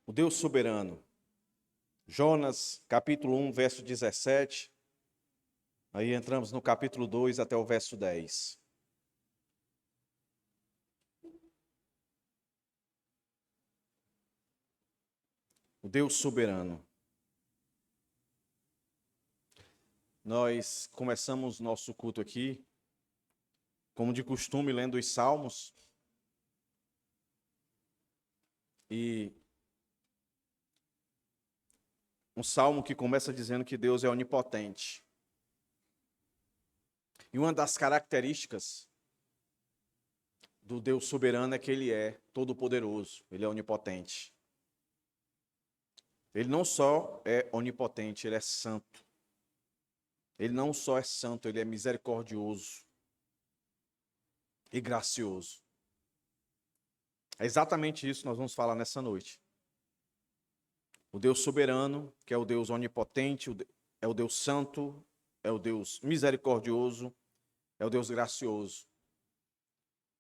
O Deus soberano. Jonas, capítulo 1, verso 17. Aí entramos no capítulo 2 até o verso 10. O Deus soberano. Nós começamos nosso culto aqui, como de costume, lendo os Salmos. E um salmo que começa dizendo que Deus é onipotente. E uma das características do Deus soberano é que Ele é todo-poderoso, Ele é onipotente. Ele não só é onipotente, Ele é santo. Ele não só é santo, Ele é misericordioso e gracioso. É exatamente isso que nós vamos falar nessa noite. O Deus soberano, que é o Deus onipotente, é o Deus santo, é o Deus misericordioso, é o Deus gracioso.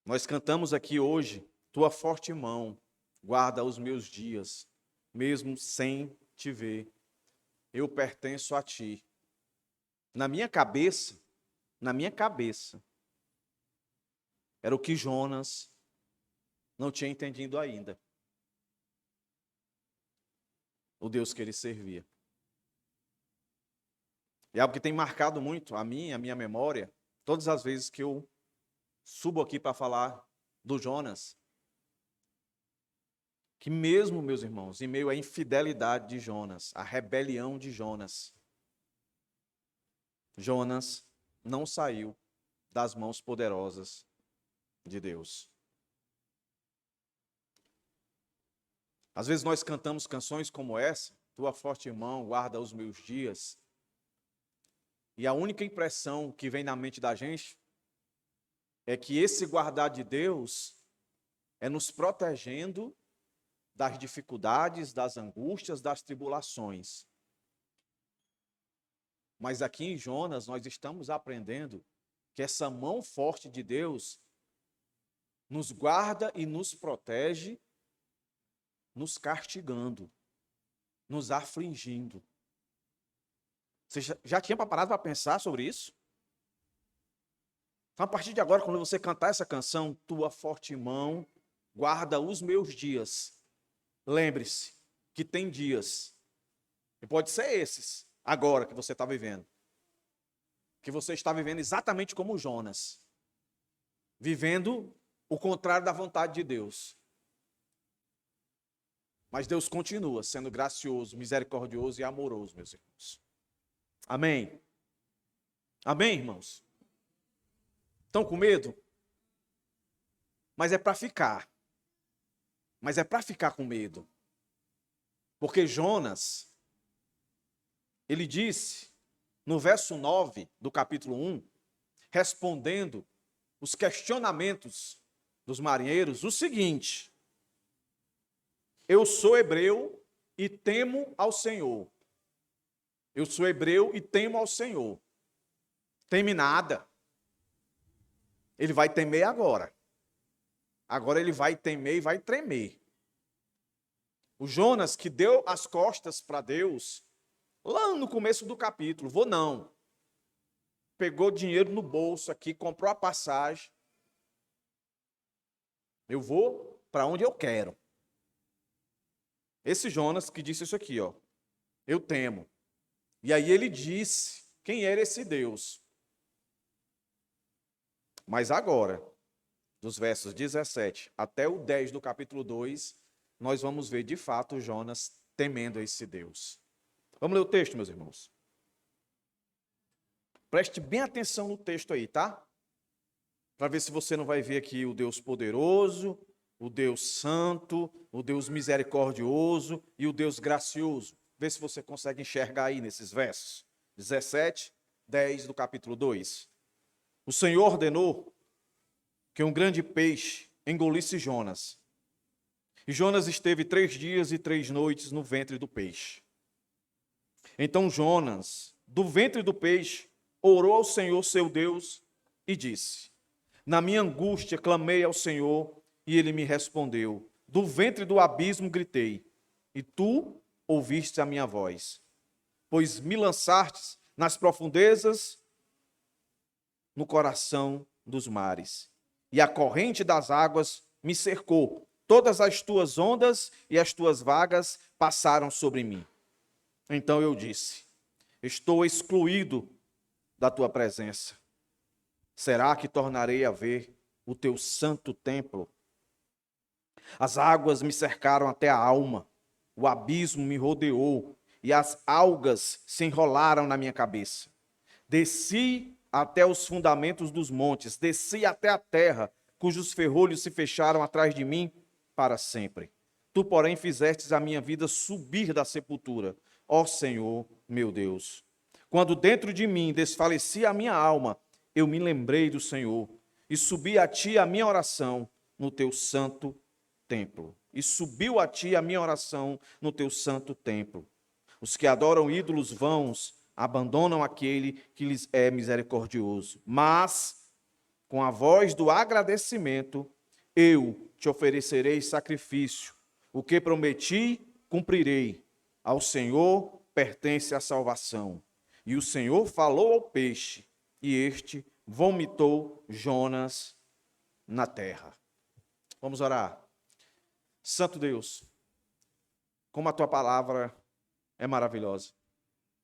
Nós cantamos aqui hoje, tua forte mão guarda os meus dias, mesmo sem te ver. Eu pertenço a ti. Na minha cabeça, era o que Jonas não tinha entendido ainda. O Deus que ele servia. E algo que tem marcado muito a minha memória, todas as vezes que eu subo aqui para falar do Jonas, que mesmo, meus irmãos, em meio à infidelidade de Jonas, à rebelião de Jonas, Jonas não saiu das mãos poderosas de Deus. Às vezes nós cantamos canções como essa, tua forte mão guarda os meus dias, e a única impressão que vem na mente da gente é que esse guardar de Deus é nos protegendo das dificuldades, das angústias, das tribulações. Mas aqui em Jonas nós estamos aprendendo que essa mão forte de Deus nos guarda e nos protege, nos castigando, nos afligindo. Você já tinha parado para pensar sobre isso? Então, a partir de agora, quando você cantar essa canção, tua forte mão guarda os meus dias. Lembre-se que tem dias, e pode ser esses, agora que você está vivendo, que você está vivendo exatamente como Jonas, vivendo o contrário da vontade de Deus. Mas Deus continua sendo gracioso, misericordioso e amoroso, meus irmãos. Amém? Amém, irmãos? Estão com medo? Mas é para ficar. Mas é para ficar com medo. Porque Jonas, ele disse, no verso 9 do capítulo 1, respondendo os questionamentos dos marinheiros, o seguinte: eu sou hebreu e temo ao Senhor. Eu sou hebreu e temo ao Senhor. Teme nada. Ele vai temer agora. Agora ele vai temer e vai tremer. O Jonas, que deu as costas para Deus, lá no começo do capítulo, vou não. Pegou dinheiro no bolso aqui, comprou a passagem. Eu vou para onde eu quero. Esse Jonas que disse isso aqui, ó. Eu temo. E aí ele disse quem era esse Deus. Mas agora, dos versos 17 até o 10 do capítulo 2, nós vamos ver de fato Jonas temendo esse Deus. Vamos ler o texto, meus irmãos. Preste bem atenção no texto aí, tá? Para ver se você não vai ver aqui o Deus poderoso, o Deus santo, o Deus misericordioso e o Deus gracioso. Vê se você consegue enxergar aí nesses versos. 17, 10 do capítulo 2. O Senhor ordenou que um grande peixe engolisse Jonas. E Jonas esteve 3 dias e 3 noites no ventre do peixe. Então Jonas, do ventre do peixe, orou ao Senhor seu Deus e disse: na minha angústia clamei ao Senhor e ele me respondeu. Do ventre do abismo gritei e tu ouviste a minha voz. Pois me lançastes nas profundezas, no coração dos mares, e a corrente das águas me cercou. Todas as tuas ondas e as tuas vagas passaram sobre mim. Então eu disse: estou excluído da tua presença. Será que tornarei a ver o teu santo templo? As águas me cercaram até a alma, o abismo me rodeou e as algas se enrolaram na minha cabeça. Desci até os fundamentos dos montes, desci até a terra, cujos ferrolhos se fecharam atrás de mim para sempre. Tu, porém, fizestes a minha vida subir da sepultura, ó Senhor, meu Deus. Quando dentro de mim desfalecia a minha alma, eu me lembrei do Senhor e subi a ti a minha oração no teu santo templo. E subiu a ti a minha oração no teu santo templo. Os que adoram ídolos vãos abandonam aquele que lhes é misericordioso. Mas, com a voz do agradecimento, eu te oferecerei sacrifício. O que prometi, cumprirei. Ao Senhor pertence a salvação. E o Senhor falou ao peixe, e este vomitou Jonas na terra. Vamos orar. Santo Deus, como a tua palavra é maravilhosa.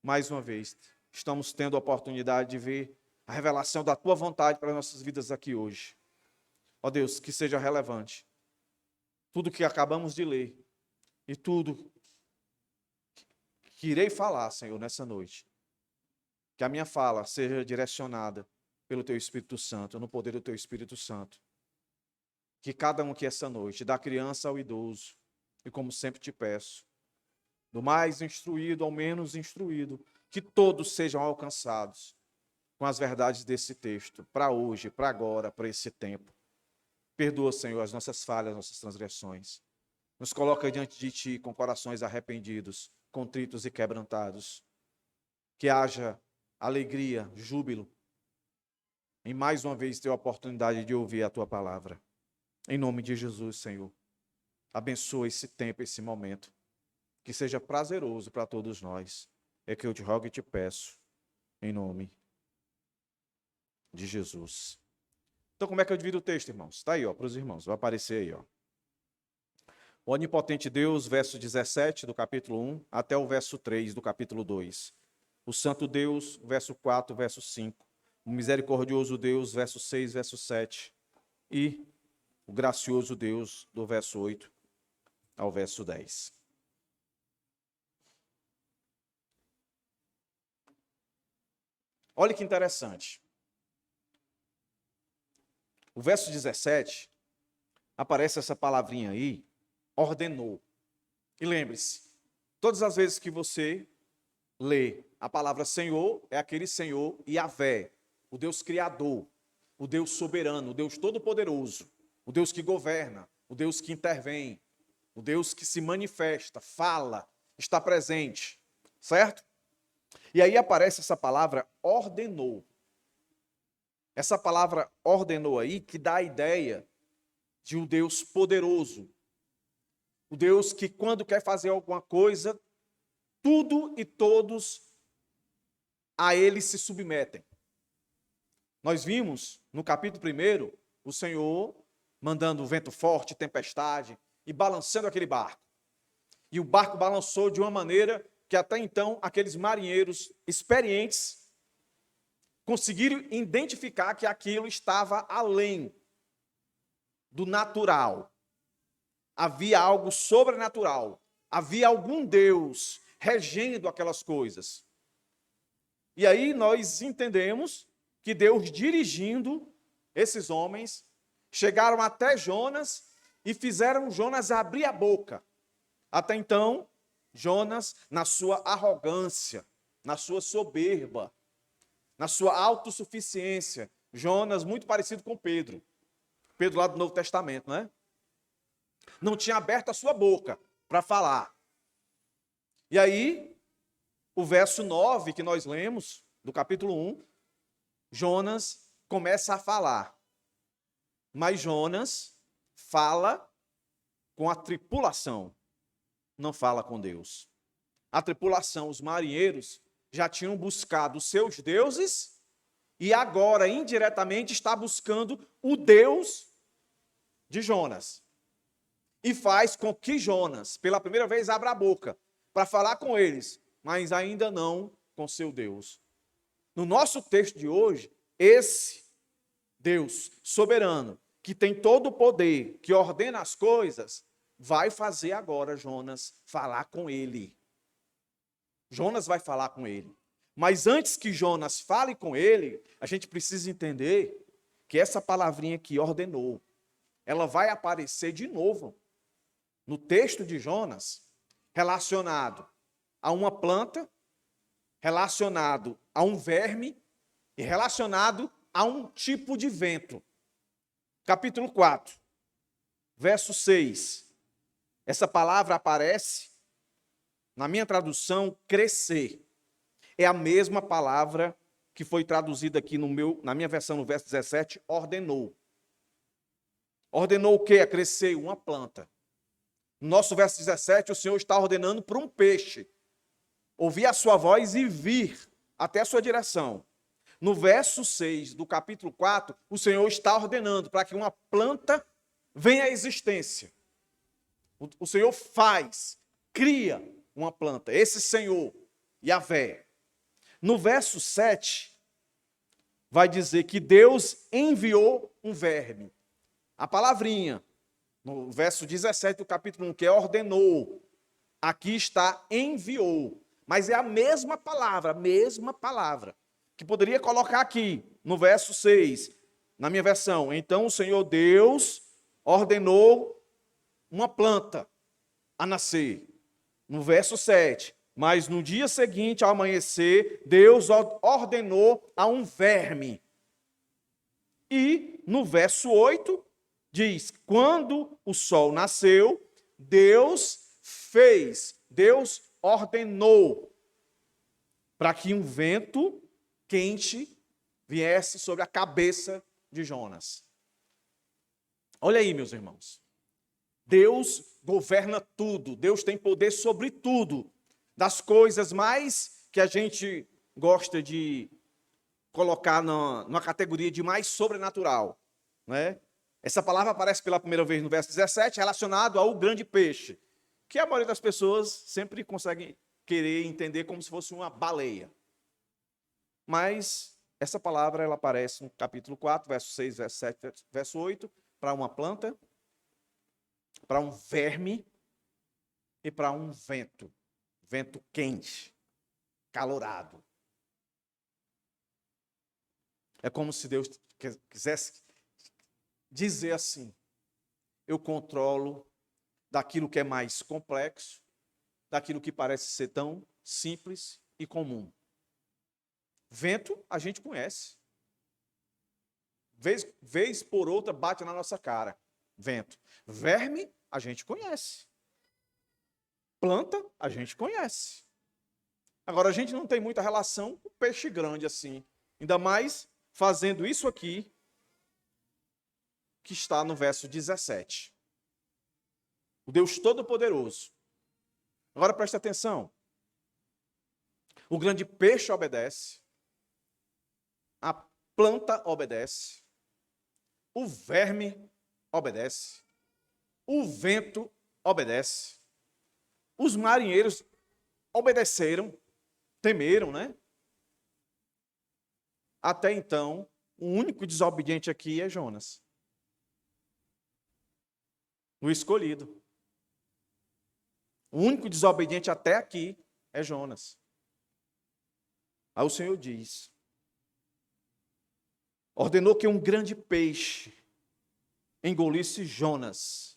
Mais uma vez, estamos tendo a oportunidade de ver a revelação da tua vontade para as nossas vidas aqui hoje. Ó Deus, que seja relevante tudo que acabamos de ler e tudo que irei falar, Senhor, nessa noite. Que a minha fala seja direcionada pelo teu Espírito Santo, no poder do teu Espírito Santo. Que cada um aqui essa noite, da criança ao idoso, e como sempre te peço, do mais instruído ao menos instruído, que todos sejam alcançados com as verdades desse texto, para hoje, para agora, para esse tempo. Perdoa, Senhor, as nossas falhas, as nossas transgressões. Nos coloca diante de Ti com corações arrependidos, contritos e quebrantados. Que haja alegria, júbilo, em mais uma vez ter a oportunidade de ouvir a Tua palavra. Em nome de Jesus, Senhor, abençoa esse tempo, esse momento, que seja prazeroso para todos nós. É que eu te rogo e te peço, em nome de Jesus. Então, como é que eu divido o texto, irmãos? Está aí, ó, para os irmãos, vai aparecer aí, ó. O onipotente Deus, verso 17 do capítulo 1, até o verso 3 do capítulo 2. O santo Deus, verso 4, verso 5. O misericordioso Deus, verso 6, verso 7. E o gracioso Deus, do verso 8 ao verso 10. Olha que interessante. O verso 17, aparece essa palavrinha aí, ordenou. E lembre-se, todas as vezes que você lê a palavra Senhor, é aquele Senhor Yahvé, o Deus Criador, o Deus soberano, o Deus todo-poderoso, o Deus que governa, o Deus que intervém, o Deus que se manifesta, fala, está presente, certo? E aí aparece essa palavra ordenou. Essa palavra ordenou aí que dá a ideia de um Deus poderoso. O Deus que quando quer fazer alguma coisa, tudo e todos a ele se submetem. Nós vimos no capítulo 1 o Senhor mandando vento forte, tempestade e balançando aquele barco. E o barco balançou de uma maneira que até então aqueles marinheiros experientes conseguiram identificar que aquilo estava além do natural. Havia algo sobrenatural. Havia algum Deus regendo aquelas coisas. E aí nós entendemos que Deus, dirigindo esses homens, chegaram até Jonas e fizeram Jonas abrir a boca. Até então, Jonas, na sua arrogância, na sua soberba, na sua autossuficiência, Jonas, muito parecido com Pedro. Pedro lá do Novo Testamento, né? Não tinha aberto a sua boca para falar. E aí, o verso 9 que nós lemos, do capítulo 1, Jonas começa a falar. Mas Jonas fala com a tripulação. não fala com Deus. A tripulação, os marinheiros, já tinham buscado os seus deuses e agora, indiretamente, está buscando o Deus de Jonas. E faz com que Jonas, pela primeira vez, abra a boca para falar com eles, mas ainda não com seu Deus. No nosso texto de hoje, esse Deus soberano, que tem todo o poder, que ordena as coisas, vai fazer agora Jonas falar com ele. Jonas vai falar com ele. Mas antes que Jonas fale com ele, a gente precisa entender que essa palavrinha que ordenou, ela vai aparecer de novo no texto de Jonas, relacionado a uma planta, relacionado a um verme e relacionado a um tipo de vento. Capítulo 4, verso 6. Essa palavra aparece, na minha tradução, crescer. É a mesma palavra que foi traduzida aqui na minha versão, no verso 17, ordenou. Ordenou o quê? A crescer uma planta. No nosso verso 17, o Senhor está ordenando para um peixe ouvir a sua voz e vir até a sua direção. No verso 6 do capítulo 4, o Senhor está ordenando para que uma planta venha à existência. O Senhor cria uma planta. Esse Senhor, Yahvé. No verso 7, vai dizer que Deus enviou um verme. A palavrinha, no verso 17 do capítulo 1, que é ordenou, aqui está enviou. Mas é a mesma palavra, que poderia colocar aqui, no verso 6, na minha versão. Então o Senhor Deus ordenou uma planta a nascer. No verso 7, mas no dia seguinte, ao amanhecer, Deus ordenou a um verme. E no verso 8, diz, quando o sol nasceu, Deus ordenou para que um vento quente viesse sobre a cabeça de Jonas. Olha aí, meus irmãos. Deus governa tudo, Deus tem poder sobre tudo. Das coisas mais que a gente gosta de colocar numa categoria de mais sobrenatural, né? Essa palavra aparece pela primeira vez no verso 17, relacionado ao grande peixe, que a maioria das pessoas sempre consegue querer entender como se fosse uma baleia. Mas essa palavra ela aparece no capítulo 4, verso 6, verso 7, verso 8, para uma planta, para um verme e para um vento quente, calorado. É como se Deus quisesse dizer assim: eu controlo daquilo que é mais complexo, daquilo que parece ser tão simples e comum. Vento a gente conhece. Vez por outra bate na nossa cara. Vento. Verme a gente conhece. Planta a gente conhece. Agora a gente não tem muita relação com peixe grande assim. Ainda mais fazendo isso aqui que está no verso 17. O Deus Todo-Poderoso. Agora presta atenção. O grande peixe obedece. A planta obedece. O verme obedece. O vento obedece. Os marinheiros obedeceram, temeram, né? Até então, o único desobediente aqui é Jonas. O escolhido. O único desobediente até aqui é Jonas. Aí o Senhor diz: ordenou que um grande peixe engolisse Jonas.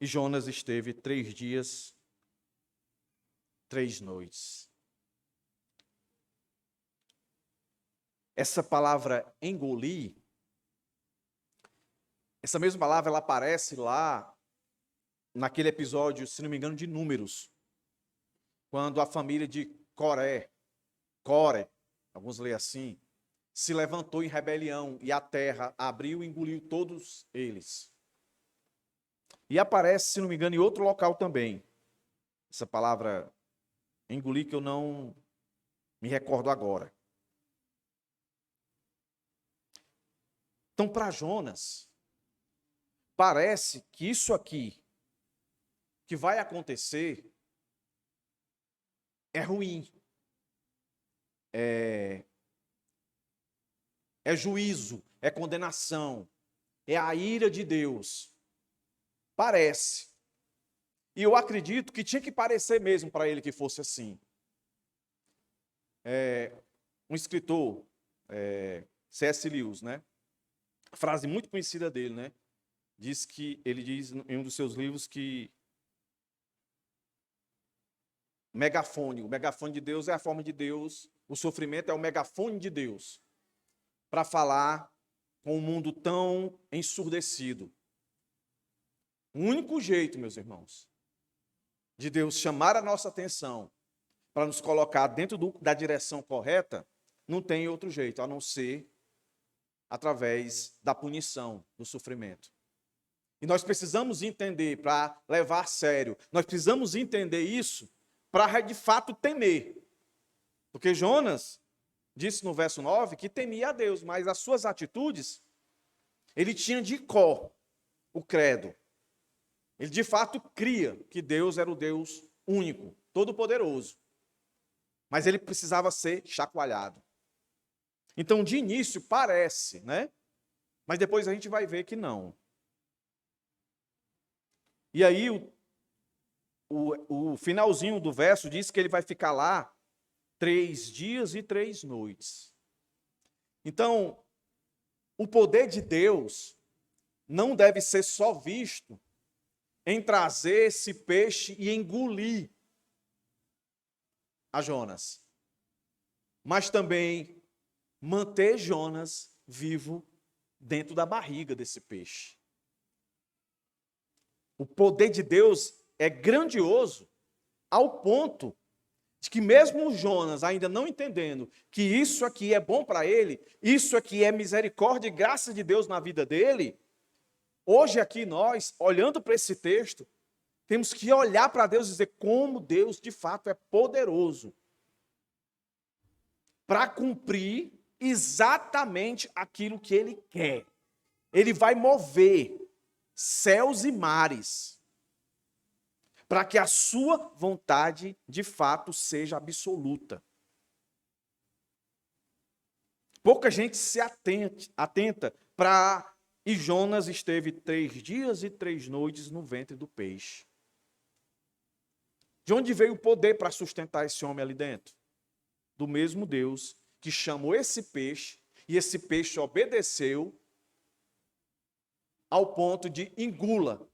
E Jonas esteve 3 dias, 3 noites. Essa palavra engolir, essa mesma palavra ela aparece lá naquele episódio, se não me engano, de Números, quando a família de Core, alguns leem assim, se levantou em rebelião e a terra abriu e engoliu todos eles. E aparece, se não me engano, em outro local também. Essa palavra engolir que eu não me recordo agora. Então, para Jonas, parece que isso aqui que vai acontecer é ruim. É juízo, é condenação, é a ira de Deus. Parece. E eu acredito que tinha que parecer mesmo para ele que fosse assim. Um escritor, C.S. Lewis, né? Frase muito conhecida dele, né? Ele diz em um dos seus livros que o megafone de Deus é a forma de Deus, o sofrimento é o megafone de Deus para falar com um mundo tão ensurdecido. O único jeito, meus irmãos, de Deus chamar a nossa atenção para nos colocar dentro da direção correta, não tem outro jeito, a não ser através da punição, do sofrimento. E nós precisamos entender, para levar a sério, nós precisamos entender isso para de fato temer. Porque Jonas disse no verso 9 que temia a Deus, mas as suas atitudes, ele tinha de có o credo. Ele de fato cria que Deus era o Deus único, todo-poderoso. Mas ele precisava ser chacoalhado. Então, de início, parece, né? Mas depois a gente vai ver que não. E aí, o finalzinho do verso diz que ele vai ficar lá 3 dias e 3 noites. Então, o poder de Deus não deve ser só visto em trazer esse peixe e engolir a Jonas, mas também manter Jonas vivo dentro da barriga desse peixe. O poder de Deus é grandioso ao ponto de que mesmo Jonas ainda não entendendo que isso aqui é bom para ele, isso aqui é misericórdia e graça de Deus na vida dele, hoje aqui nós, olhando para esse texto, temos que olhar para Deus e dizer como Deus de fato é poderoso para cumprir exatamente aquilo que Ele quer. Ele vai mover céus e mares para que a sua vontade de fato seja absoluta. Pouca gente se atenta para... E Jonas esteve 3 dias e 3 noites no ventre do peixe. De onde veio o poder para sustentar esse homem ali dentro? Do mesmo Deus que chamou esse peixe, e esse peixe obedeceu ao ponto de engula,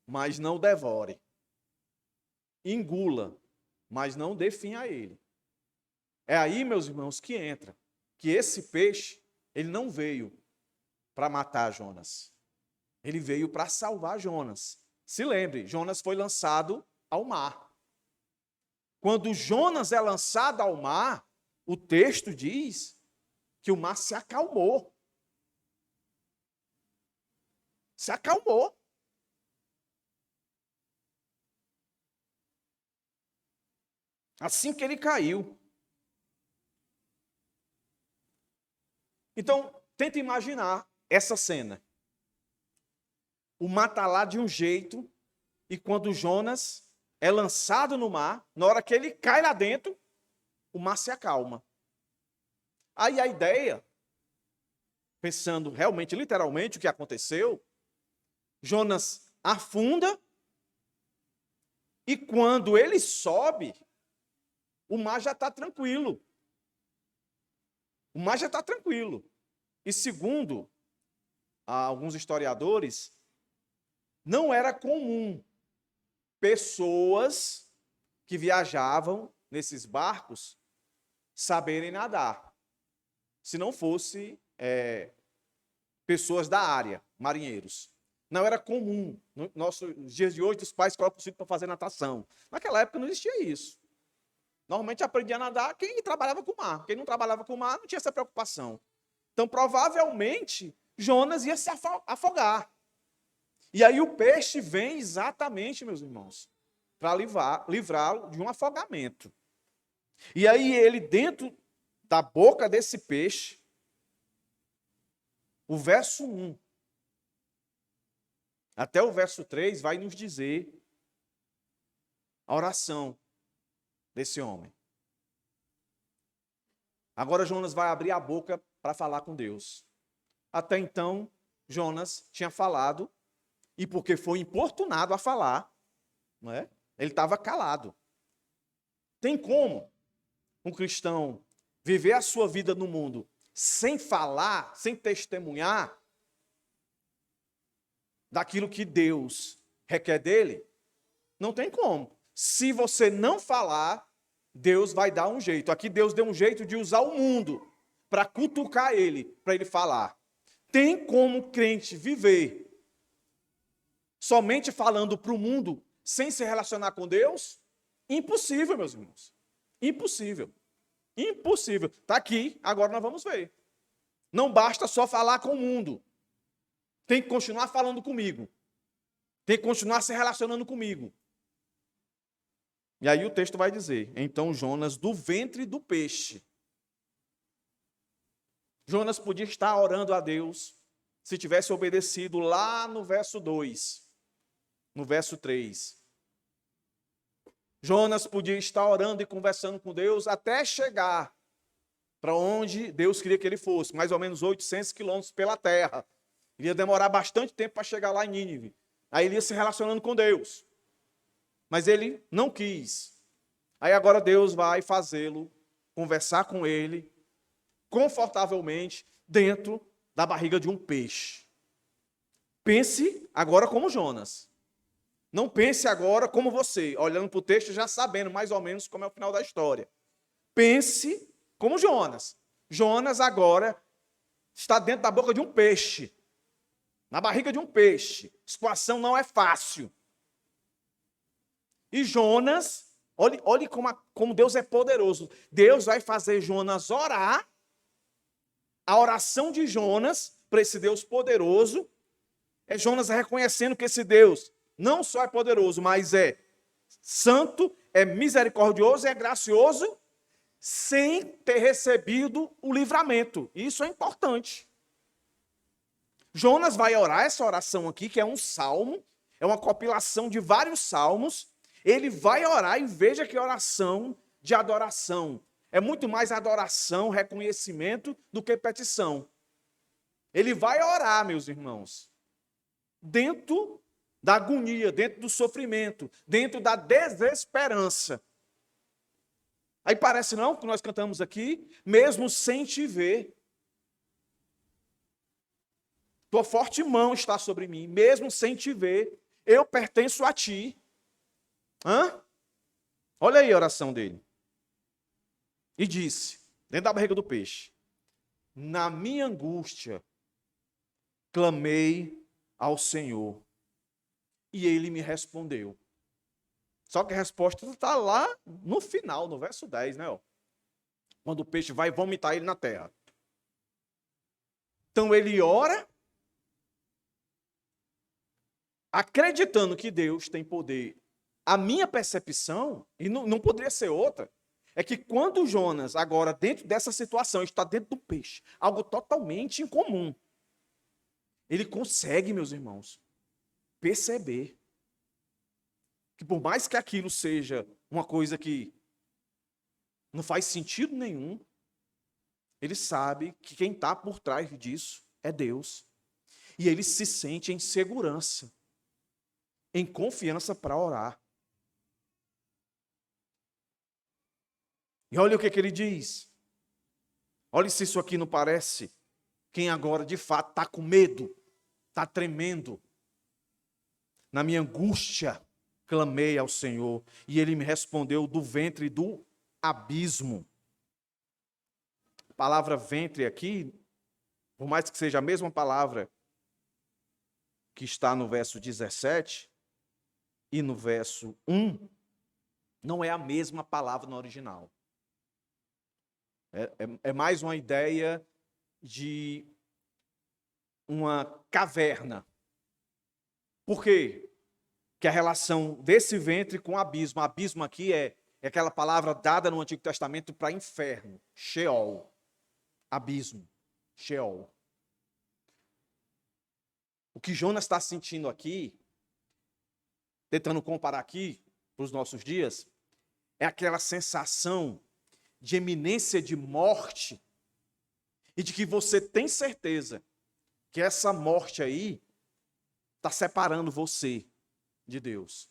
mas não devore. Engula, mas não dê fim a ele. É aí, meus irmãos, que entra que esse peixe, ele não veio para matar Jonas. Ele veio para salvar Jonas. Se lembre, Jonas foi lançado ao mar. Quando Jonas é lançado ao mar, o texto diz que o mar se acalmou. Se acalmou. Assim que ele caiu. Então, tenta imaginar essa cena. O mar está lá de um jeito, e quando Jonas é lançado no mar, na hora que ele cai lá dentro, o mar se acalma. Aí a ideia, pensando realmente, literalmente, o que aconteceu, Jonas afunda, e quando ele sobe, o mar já está tranquilo. O mar já está tranquilo. E segundo alguns historiadores, não era comum pessoas que viajavam nesses barcos saberem nadar, se não fosse pessoas da área, marinheiros. Não era comum. Nos nossos dias de hoje, os pais colocam os filhos para fazer natação. Naquela época não existia isso. Normalmente aprendia a nadar quem trabalhava com o mar. Quem não trabalhava com o mar não tinha essa preocupação. Então, provavelmente, Jonas ia se afogar. E aí o peixe vem exatamente, meus irmãos, para livrá-lo de um afogamento. E aí ele, dentro da boca desse peixe, o verso 1 até o verso 3 vai nos dizer a oração desse homem. Agora Jonas vai abrir a boca para falar com Deus. Até então, Jonas tinha falado, e porque foi importunado a falar, não é? Ele estava calado. Tem como um cristão viver a sua vida no mundo sem falar, sem testemunhar daquilo que Deus requer dele? Não tem como. Se você não falar, Deus vai dar um jeito. Aqui Deus deu um jeito de usar o mundo para cutucar ele, para ele falar. Tem como crente viver somente falando para o mundo sem se relacionar com Deus? Impossível, meus irmãos. Impossível. Impossível. Está aqui, agora nós vamos ver. Não basta só falar com o mundo. Tem que continuar falando comigo. Tem que continuar se relacionando comigo. E aí o texto vai dizer, então Jonas, do ventre do peixe. Jonas podia estar orando a Deus se tivesse obedecido lá no verso 2, no verso 3. Jonas podia estar orando e conversando com Deus até chegar para onde Deus queria que ele fosse, mais ou menos 800 quilômetros pela terra. Ele ia demorar bastante tempo para chegar lá em Nínive. Aí ele ia se relacionando com Deus. Mas ele não quis. Aí agora Deus vai fazê-lo conversar com ele confortavelmente dentro da barriga de um peixe. Pense agora como Jonas. Não pense agora como você, olhando para o texto já sabendo mais ou menos como é o final da história. Pense como Jonas. Jonas agora está dentro da boca de um peixe. Na barriga de um peixe. A situação não é fácil. E Jonas, olhe como Deus é poderoso. Deus vai fazer Jonas orar. A oração de Jonas para esse Deus poderoso é Jonas reconhecendo que esse Deus não só é poderoso, mas é santo, é misericordioso, é gracioso, sem ter recebido o livramento. Isso é importante. Jonas vai orar essa oração aqui, que é um salmo, é uma compilação de vários salmos. Ele vai orar e veja que oração de adoração. É muito mais adoração, reconhecimento do que petição. Ele vai orar, meus irmãos, dentro da agonia, dentro do sofrimento, dentro da desesperança. Aí parece não, que nós cantamos aqui, mesmo sem te ver. Tua forte mão está sobre mim, mesmo sem te ver, eu pertenço a ti. Olha aí a oração dele. E disse, dentro da barriga do peixe, na minha angústia, clamei ao Senhor, e ele me respondeu. Só que a resposta está lá no final, no verso 10, né? Quando o peixe vai vomitar ele na terra. Então ele ora, acreditando que Deus tem poder. A minha percepção, e não poderia ser outra, é que quando Jonas, agora dentro dessa situação, está dentro do peixe, algo totalmente incomum, ele consegue, meus irmãos, perceber que por mais que aquilo seja uma coisa que não faz sentido nenhum, ele sabe que quem está por trás disso é Deus. E ele se sente em segurança, em confiança para orar. E olha o que ele diz. Olha se isso aqui não parece quem agora de fato está com medo, está tremendo. Na minha angústia, clamei ao Senhor, e ele me respondeu do ventre do abismo. A palavra ventre aqui, por mais que seja a mesma palavra que está no verso 17 e no verso 1, não é a mesma palavra no original. É mais uma ideia de uma caverna. Por quê? Que a relação desse ventre com o abismo. Abismo aqui é aquela palavra dada no Antigo Testamento para inferno. Sheol. Abismo. Sheol. O que Jonas está sentindo aqui, tentando comparar aqui para os nossos dias, é aquela sensação de iminência de morte e de que você tem certeza que essa morte aí está separando você de Deus.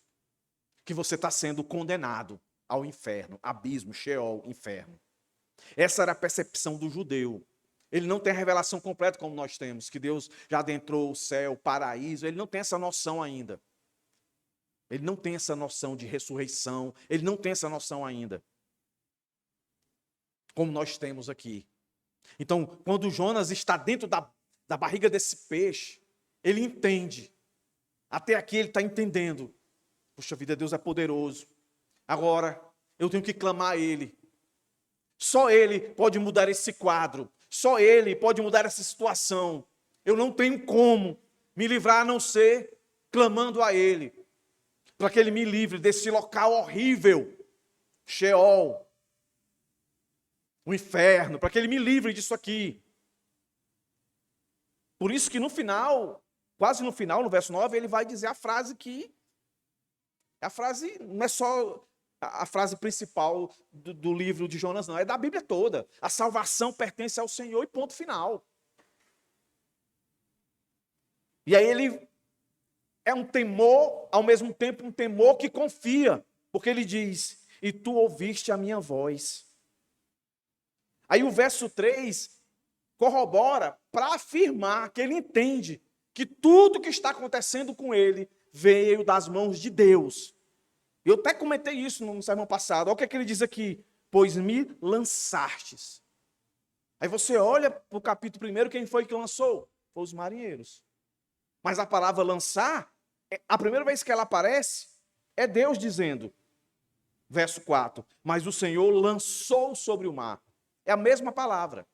Que você está sendo condenado ao inferno, abismo, Sheol, inferno. Essa era a percepção do judeu. Ele não tem a revelação completa como nós temos, que Deus já adentrou o céu, o paraíso, ele não tem essa noção ainda. Ele não tem essa noção de ressurreição, ele não tem essa noção ainda. Como nós temos aqui. Então, quando Jonas está dentro da barriga desse peixe, ele entende. Até aqui ele está entendendo. Puxa vida, Deus é poderoso. Agora, eu tenho que clamar a Ele. Só Ele pode mudar esse quadro. Só Ele pode mudar essa situação. Eu não tenho como me livrar a não ser clamando a Ele. Para que Ele me livre desse local horrível. Sheol. O inferno. Para que Ele me livre disso aqui. Por isso que no final, quase no final, no verso 9, ele vai dizer a frase que... A frase não é só a frase principal do livro de Jonas, não. É da Bíblia toda. A salvação pertence ao Senhor e ponto final. E aí ele é um temor, ao mesmo tempo um temor que confia. Porque ele diz, e tu ouviste a minha voz. Aí o verso 3 corrobora para afirmar que ele entende que tudo que está acontecendo com ele veio das mãos de Deus. Eu até comentei isso no sermão passado. Olha o que é que ele diz aqui. Pois me lançastes. Aí você olha para o capítulo 1, quem foi que lançou? Foi os marinheiros. Mas a palavra lançar, a primeira vez que ela aparece, é Deus dizendo, verso 4, mas o Senhor lançou sobre o mar. É a mesma palavra.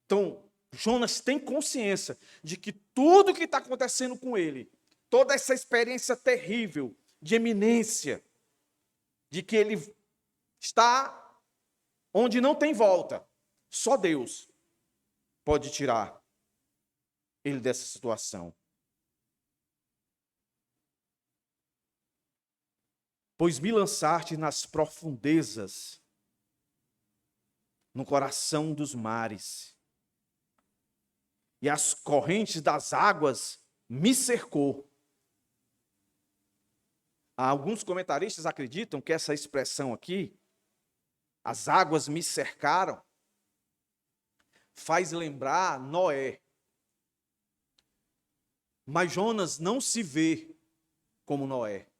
Então, Jonas tem consciência de que tudo que está acontecendo com ele, toda essa experiência terrível de eminência, de que ele está onde não tem volta, só Deus pode tirar ele dessa situação. Pois me lançaste nas profundezas, no coração dos mares, e as correntes das águas me cercou. Alguns comentaristas acreditam que essa expressão aqui, as águas me cercaram, faz lembrar Noé. Mas Jonas não se vê como Noé.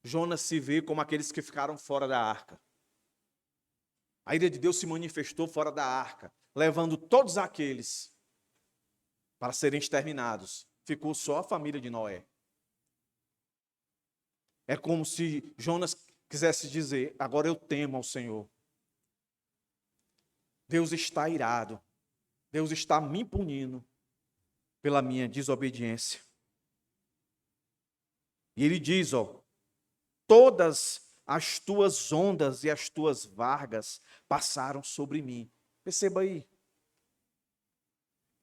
Jonas se vê como aqueles que ficaram fora da arca. A ira de Deus se manifestou fora da arca, levando todos aqueles para serem exterminados. Ficou só a família de Noé. É como se Jonas quisesse dizer, agora eu temo ao Senhor. Deus está irado. Deus está me punindo pela minha desobediência. E ele diz, todas as tuas ondas e as tuas vargas passaram sobre mim. Perceba aí.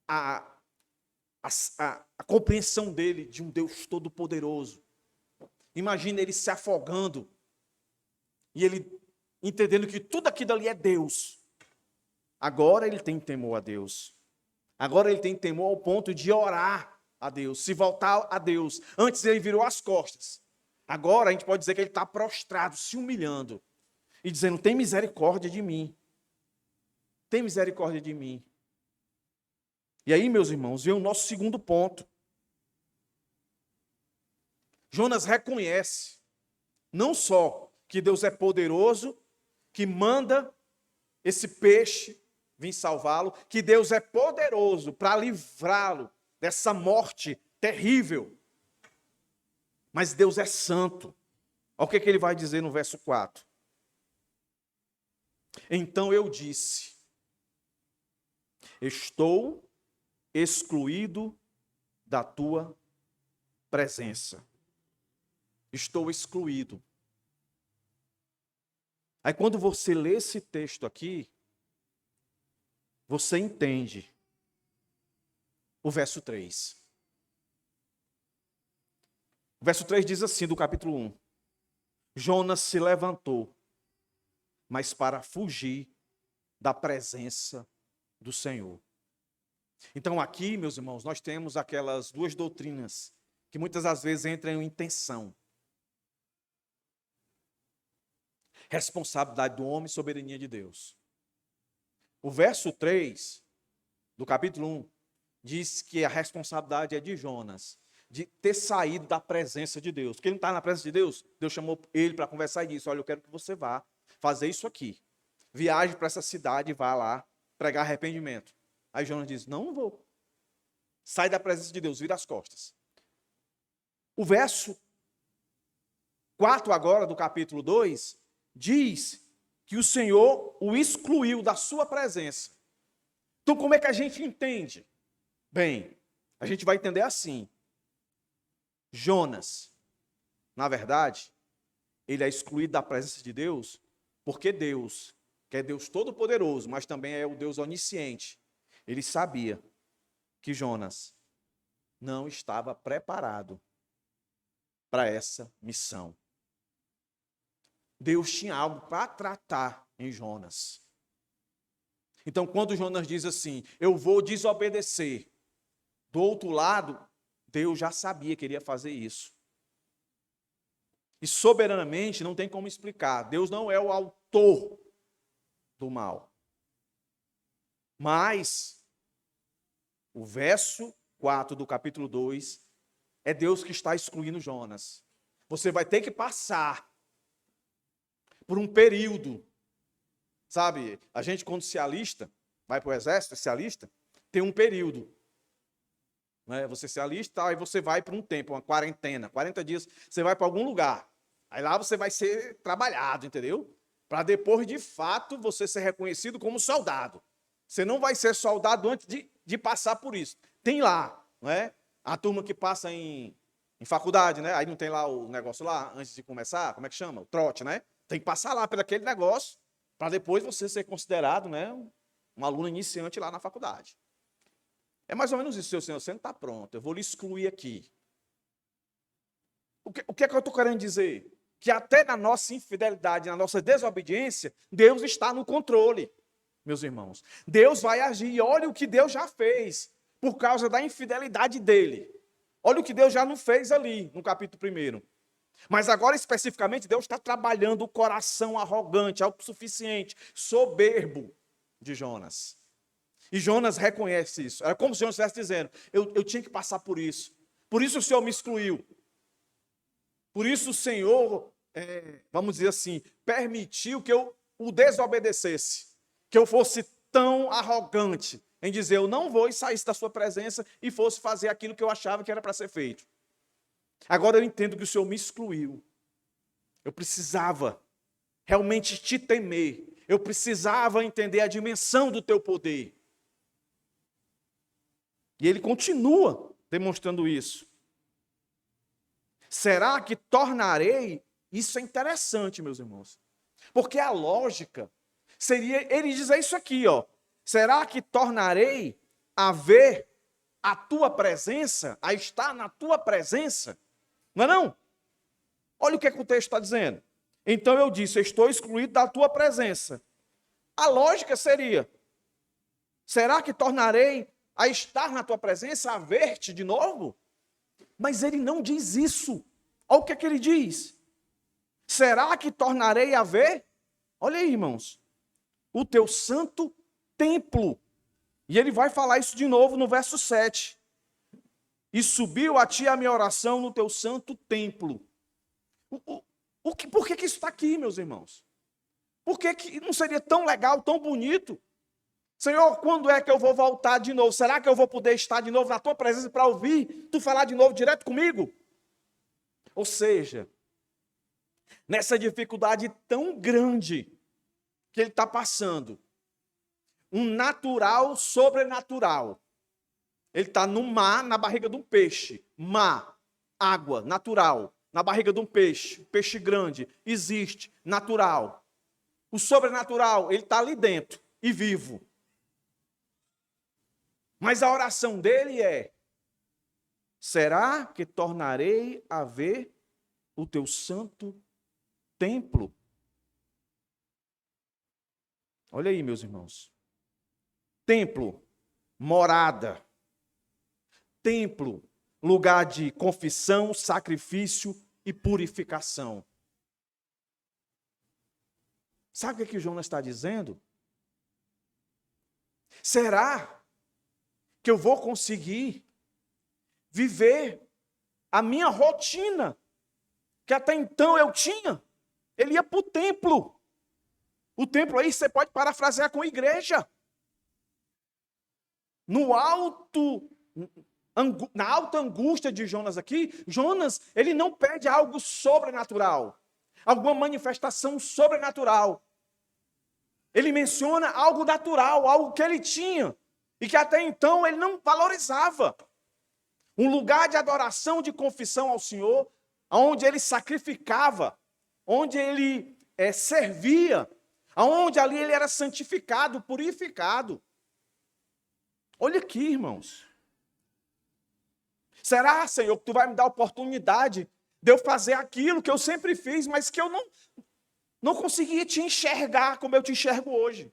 A compreensão dele de um Deus todo-poderoso. Imagina ele se afogando e ele entendendo que tudo aquilo ali é Deus. Agora ele tem temor a Deus. Agora ele tem temor ao ponto de orar a Deus, se voltar a Deus. Antes ele virou as costas. Agora a gente pode dizer que ele está prostrado, se humilhando e dizendo, tem misericórdia de mim. Tem misericórdia de mim. E aí, meus irmãos, vem o nosso segundo ponto. Jonas reconhece não só que Deus é poderoso, que manda esse peixe vir salvá-lo, que Deus é poderoso para livrá-lo dessa morte terrível. Mas Deus é santo. Olha o que ele vai dizer no verso 4. Então eu disse, estou excluído da tua presença. Estou excluído. Aí quando você lê esse texto aqui, você entende o verso 3. O verso 3 diz assim, do capítulo 1. Jonas se levantou, mas para fugir da presença do Senhor. Então aqui, meus irmãos, nós temos aquelas duas doutrinas que muitas das vezes entram em tensão. Responsabilidade do homem e soberania de Deus. O verso 3 do capítulo 1 diz que a responsabilidade é de Jonas, de ter saído da presença de Deus. Porque ele não está na presença de Deus, Deus chamou ele para conversar e disse, olha, eu quero que você vá fazer isso aqui. Viaje para essa cidade e vá lá pregar arrependimento. Aí Jonas diz, não vou. Sai da presença de Deus, vira as costas. O verso 4 agora do capítulo 2 diz que o Senhor o excluiu da sua presença. Então como é que a gente entende? Bem, a gente vai entender assim. Jonas, na verdade, ele é excluído da presença de Deus porque Deus, que é Deus Todo-Poderoso, mas também é o Deus Onisciente, ele sabia que Jonas não estava preparado para essa missão. Deus tinha algo para tratar em Jonas. Então, quando Jonas diz assim, eu vou desobedecer, do outro lado, Deus já sabia que ele ia fazer isso. E soberanamente não tem como explicar. Deus não é o autor do mal. Mas, o verso 4 do capítulo 2, é Deus que está excluindo Jonas. Você vai ter que passar por um período. Sabe, a gente quando se alista, vai para o exército, se alista, tem um período. Né? Você se alista, aí você vai para um tempo, uma quarentena, 40 dias, você vai para algum lugar. Aí lá você vai ser trabalhado, entendeu? Para depois, de fato, você ser reconhecido como soldado. Você não vai ser soldado antes de passar por isso. Tem lá, não é? A turma que passa em faculdade, né? Aí não tem lá o negócio lá, antes de começar, como é que chama? O trote, né? Tem que passar lá por aquele negócio, para depois você ser considerado, né, um aluno iniciante lá na faculdade. É mais ou menos isso, seu Senhor, você não está pronto, eu vou lhe excluir aqui. O que é que eu estou querendo dizer? Que até na nossa infidelidade, na nossa desobediência, Deus está no controle, meus irmãos. Deus vai agir, e olha o que Deus já fez, por causa da infidelidade dele. Olha o que Deus já não fez ali, no capítulo 1. Mas agora, especificamente, Deus está trabalhando o coração arrogante, autossuficiente, soberbo de Jonas. E Jonas reconhece isso. Era como se Jonas estivesse dizendo, eu tinha que passar por isso. Por isso o Senhor me excluiu. Por isso o Senhor, vamos dizer assim, permitiu que eu o desobedecesse. Que eu fosse tão arrogante em dizer, eu não vou e saísse da sua presença e fosse fazer aquilo que eu achava que era para ser feito. Agora eu entendo que o Senhor me excluiu. Eu precisava realmente te temer. Eu precisava entender a dimensão do teu poder. E ele continua demonstrando isso. Será que tornarei? Isso é interessante, meus irmãos. Porque a lógica seria ele dizer isso aqui, ó. Será que tornarei a ver a tua presença, a estar na tua presença? Não é não? Olha o que o texto está dizendo. Então eu disse, eu estou excluído da tua presença. A lógica seria, será que tornarei a estar na tua presença, a ver-te de novo? Mas ele não diz isso. Olha o que ele diz. Será que tornarei a ver? Olha aí, irmãos. O teu santo templo. E ele vai falar isso de novo no verso 7. E subiu a ti a minha oração no teu santo templo. Por que isso está aqui, meus irmãos? Por que não seria tão legal, tão bonito? Senhor, quando é que eu vou voltar de novo? Será que eu vou poder estar de novo na tua presença para ouvir tu falar de novo direto comigo? Ou seja, nessa dificuldade tão grande que ele está passando, um natural sobrenatural. Ele está no mar, na barriga de um peixe. Mar. água, natural. Na barriga de um peixe grande, existe, natural. O sobrenatural, ele está ali dentro e vivo. Mas a oração dele é: será que tornarei a ver o teu santo templo? Olha aí, meus irmãos. Templo, morada. Templo, lugar de confissão, sacrifício e purificação. Sabe o que Jonas está dizendo? Será que eu vou conseguir viver a minha rotina, que até então eu tinha? Ele ia para o templo. O templo aí você pode parafrasear com igreja. Na alta angústia de Jonas aqui, Jonas, ele não pede algo sobrenatural, alguma manifestação sobrenatural. Ele menciona algo natural, algo que ele tinha, e que até então ele não valorizava. Um lugar de adoração, de confissão ao Senhor, onde ele sacrificava, onde ele servia, onde ali ele era santificado, purificado. Olha aqui, irmãos. Será, Senhor, que tu vai me dar a oportunidade de eu fazer aquilo que eu sempre fiz, mas que eu não conseguia te enxergar como eu te enxergo hoje?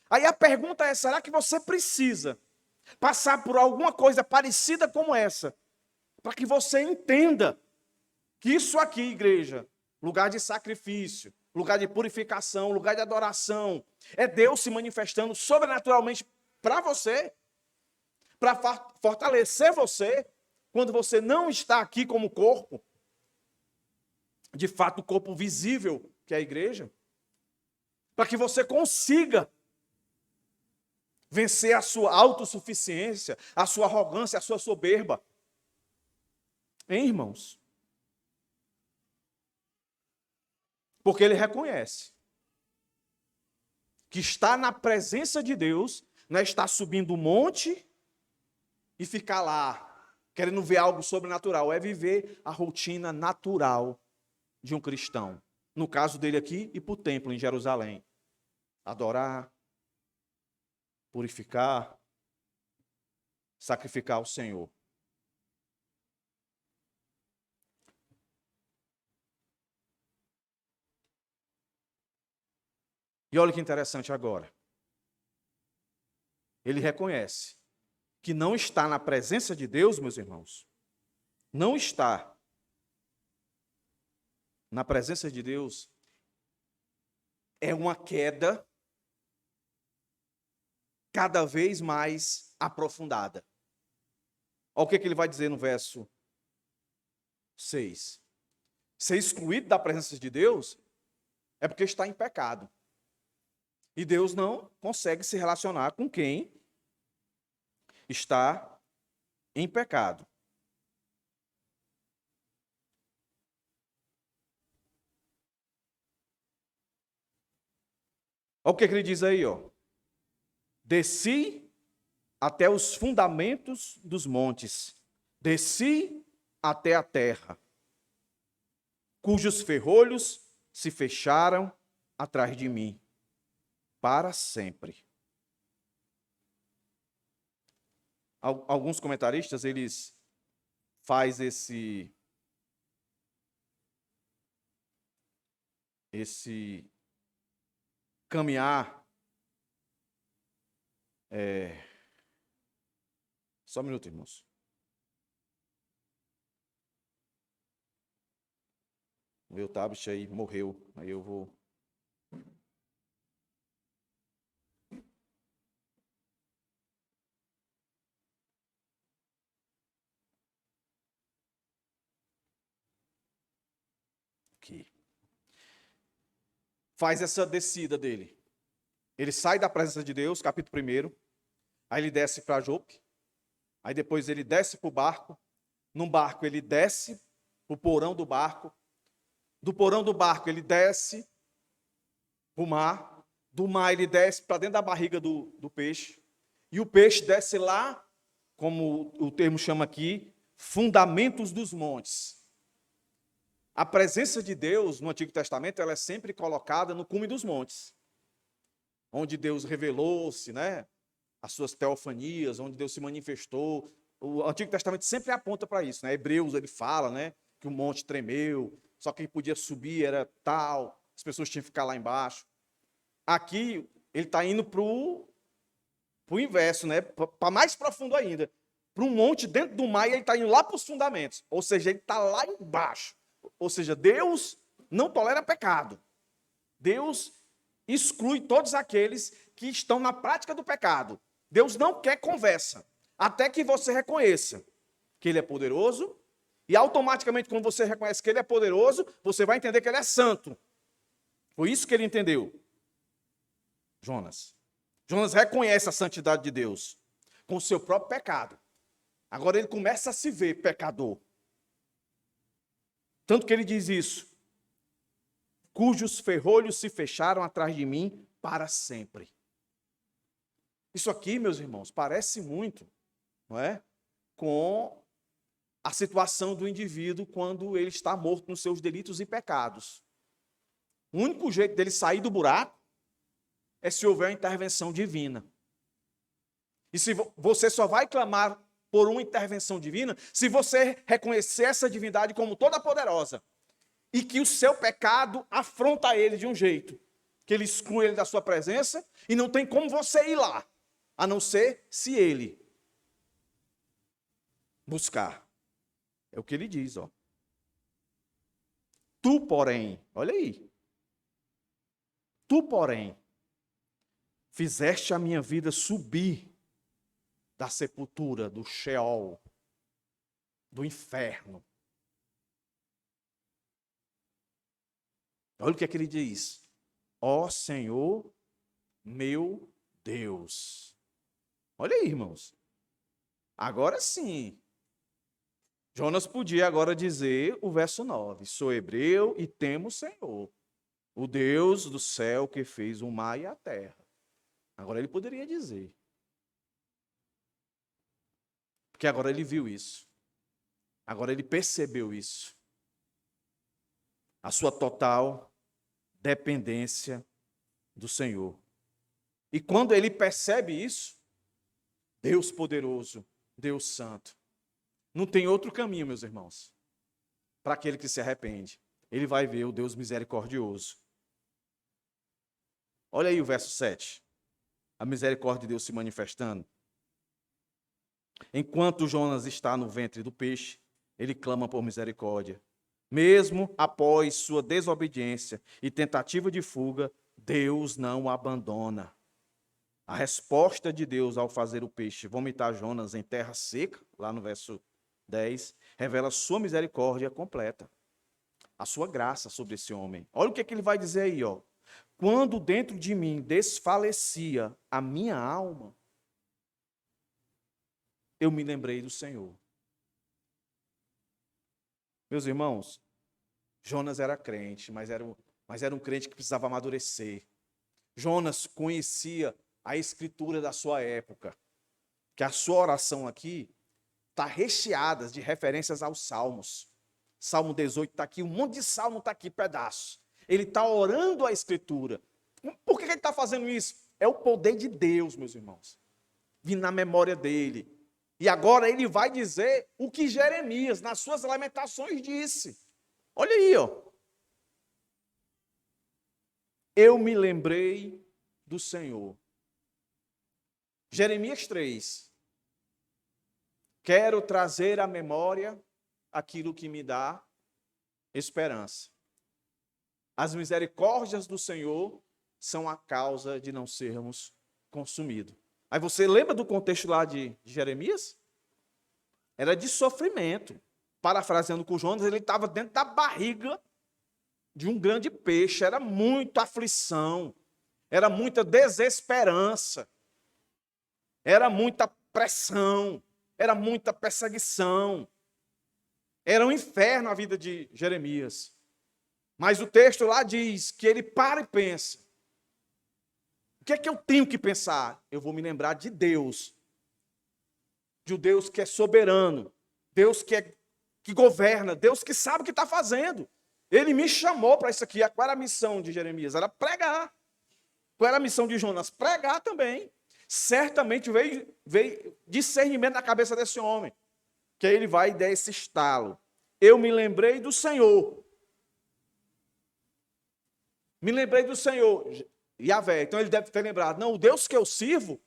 Aí a pergunta é: será que você precisa passar por alguma coisa parecida como essa, para que você entenda que isso aqui, igreja, lugar de sacrifício, lugar de purificação, lugar de adoração, é Deus se manifestando sobrenaturalmente para você, para fortalecer você, quando você não está aqui como corpo, de fato o corpo visível, que é a igreja, para que você consiga vencer a sua autossuficiência, a sua arrogância, a sua soberba. Hein, irmãos? Porque ele reconhece que estar na presença de Deus não é estar subindo um monte e ficar lá, querendo ver algo sobrenatural. É viver a rotina natural de um cristão. No caso dele aqui, ir para o templo em Jerusalém. Adorar, purificar, sacrificar ao Senhor. E olha que interessante agora. Ele reconhece que não está na presença de Deus, meus irmãos. Não está na presença de Deus é uma queda cada vez mais aprofundada. Olha o que ele vai dizer no verso 6. Ser excluído da presença de Deus é porque está em pecado. E Deus não consegue se relacionar com quem está em pecado. Olha o que ele diz aí, ó. Desci até os fundamentos dos montes, desci até a terra, cujos ferrolhos se fecharam atrás de mim, para sempre. Alguns comentaristas, eles fazem esse caminhar. Só um minuto, irmãos. O meu tablet aí morreu. Aí eu vou. Aqui. Faz essa descida dele. Ele sai da presença de Deus, capítulo 1. Aí ele desce para Jope. Aí depois ele desce para o barco. Num barco ele desce para o porão do barco. Do porão do barco ele desce para o mar. Do mar ele desce para dentro da barriga do peixe. E o peixe desce lá, como o termo chama aqui, fundamentos dos montes. A presença de Deus no Antigo Testamento ela é sempre colocada no cume dos montes, onde Deus revelou-se, né? As suas teofanias, onde Deus se manifestou. O Antigo Testamento sempre aponta para isso, né? Hebreus ele fala, né, que o monte tremeu, só quem podia subir era tal, as pessoas tinham que ficar lá embaixo. Aqui ele está indo para o inverso, né? Para mais profundo ainda, para um monte dentro do mar e ele está indo lá para os fundamentos, ou seja, ele está lá embaixo. Ou seja, Deus não tolera pecado. Deus exclui todos aqueles que estão na prática do pecado. Deus não quer conversa, até que você reconheça que Ele é poderoso, e automaticamente, quando você reconhece que Ele é poderoso, você vai entender que Ele é santo. Foi isso que ele entendeu, Jonas. Jonas reconhece a santidade de Deus com o seu próprio pecado. Agora ele começa a se ver pecador. Tanto que ele diz isso, cujos ferrolhos se fecharam atrás de mim para sempre. Isso aqui, meus irmãos, parece muito, não é? Com a situação do indivíduo quando ele está morto nos seus delitos e pecados. O único jeito dele sair do buraco é se houver uma intervenção divina. E se você só vai clamar por uma intervenção divina se você reconhecer essa divindade como toda poderosa e que o seu pecado afronta ele de um jeito que ele exclui ele da sua presença e não tem como você ir lá, a não ser se ele buscar. É o que ele diz, ó. Tu, porém, olha aí. Tu, porém, fizeste a minha vida subir da sepultura, do Sheol, do inferno. Olha o que é que ele diz. Ó Senhor, meu Deus. Olha aí, irmãos. Agora sim. Jonas podia agora dizer o verso 9. Sou hebreu e temo o Senhor, o Deus do céu que fez o mar e a terra. Agora ele poderia dizer. Porque agora ele viu isso. Agora ele percebeu isso. A sua total dependência do Senhor. E quando ele percebe isso, Deus poderoso, Deus santo, não tem outro caminho, meus irmãos, para aquele que se arrepende. Ele vai ver o Deus misericordioso. Olha aí o verso 7. A misericórdia de Deus se manifestando. Enquanto Jonas está no ventre do peixe, ele clama por misericórdia. Mesmo após sua desobediência e tentativa de fuga, Deus não o abandona. A resposta de Deus ao fazer o peixe vomitar Jonas em terra seca, lá no verso 10, revela sua misericórdia completa. A sua graça sobre esse homem. Olha o que ele vai dizer aí, ó. Quando dentro de mim desfalecia a minha alma, eu me lembrei do Senhor. Meus irmãos, Jonas era crente, mas era um crente que precisava amadurecer. Jonas conhecia a escritura da sua época, que a sua oração aqui está recheada de referências aos salmos. Salmo 18 está aqui, um monte de salmo está aqui, pedaços. Ele está orando a escritura. Por que ele está fazendo isso? É o poder de Deus, meus irmãos, vindo na memória dele. E agora ele vai dizer o que Jeremias, nas suas lamentações, disse. Olha aí, ó. Eu me lembrei do Senhor. Jeremias 3. Quero trazer à memória aquilo que me dá esperança. As misericórdias do Senhor são a causa de não sermos consumidos. Aí você lembra do contexto lá de Jeremias? Era de sofrimento. Parafraseando com Jonas, ele estava dentro da barriga de um grande peixe. Era muita aflição, era muita desesperança, era muita pressão, era muita perseguição. Era um inferno a vida de Jeremias. Mas o texto lá diz que ele para e pensa. O que é que eu tenho que pensar? Eu vou me lembrar de Deus. De um Deus que é soberano. Deus que governa, Deus que sabe o que está fazendo. Ele me chamou para isso aqui. Qual era a missão de Jeremias? Era pregar. Qual era a missão de Jonas? Pregar também. Certamente veio discernimento na cabeça desse homem. Que aí ele vai dar esse estalo. Eu me lembrei do Senhor. Me lembrei do Senhor. Yahvé. Então ele deve ter lembrado. Não, o Deus que eu sirvo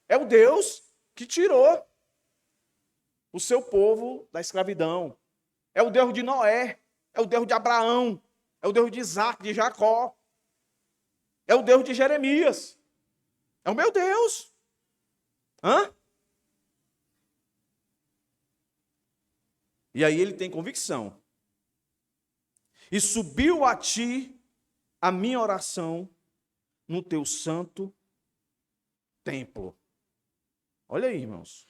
é o Deus que tirou o seu povo da escravidão. É o Deus de Noé. É o Deus de Abraão. É o Deus de Isaac, de Jacó. É o Deus de Jeremias. É o meu Deus. Hã? E aí ele tem convicção. E subiu a ti a minha oração no teu santo templo. Olha aí, irmãos.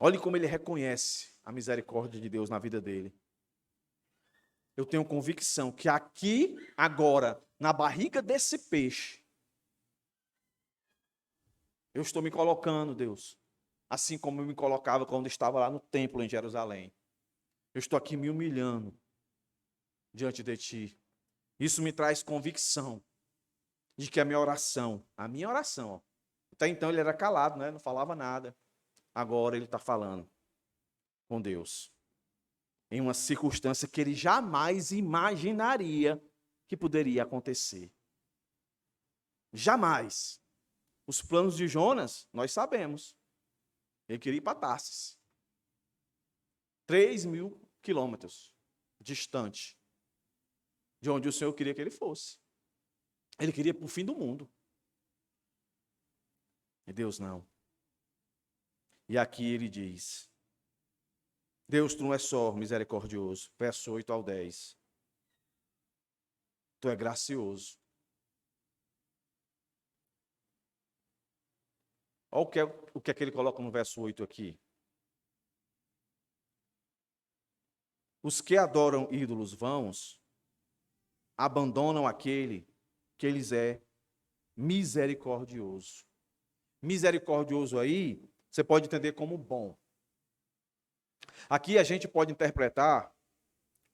Olhe como ele reconhece a misericórdia de Deus na vida dele. Eu tenho convicção que aqui, agora, na barriga desse peixe, eu estou me colocando, Deus, assim como eu me colocava quando estava lá no templo em Jerusalém. Eu estou aqui me humilhando diante de Ti. Isso me traz convicção de que a minha oração, ó, até então ele era calado, né? Não falava nada. Agora ele está falando com Deus. Em uma circunstância que ele jamais imaginaria que poderia acontecer. Jamais. Os planos de Jonas, nós sabemos. Ele queria ir para Tarsis. 3.000 quilômetros distante de onde o Senhor queria que ele fosse. Ele queria ir para o fim do mundo. E Deus não. E aqui ele diz, Deus, tu não é só misericordioso, verso 8 ao 10. Tu é gracioso. Olha o que é que ele coloca no verso 8 aqui. Os que adoram ídolos vãos, abandonam aquele que lhes é misericordioso. Misericordioso aí, você pode entender como bom. Aqui a gente pode interpretar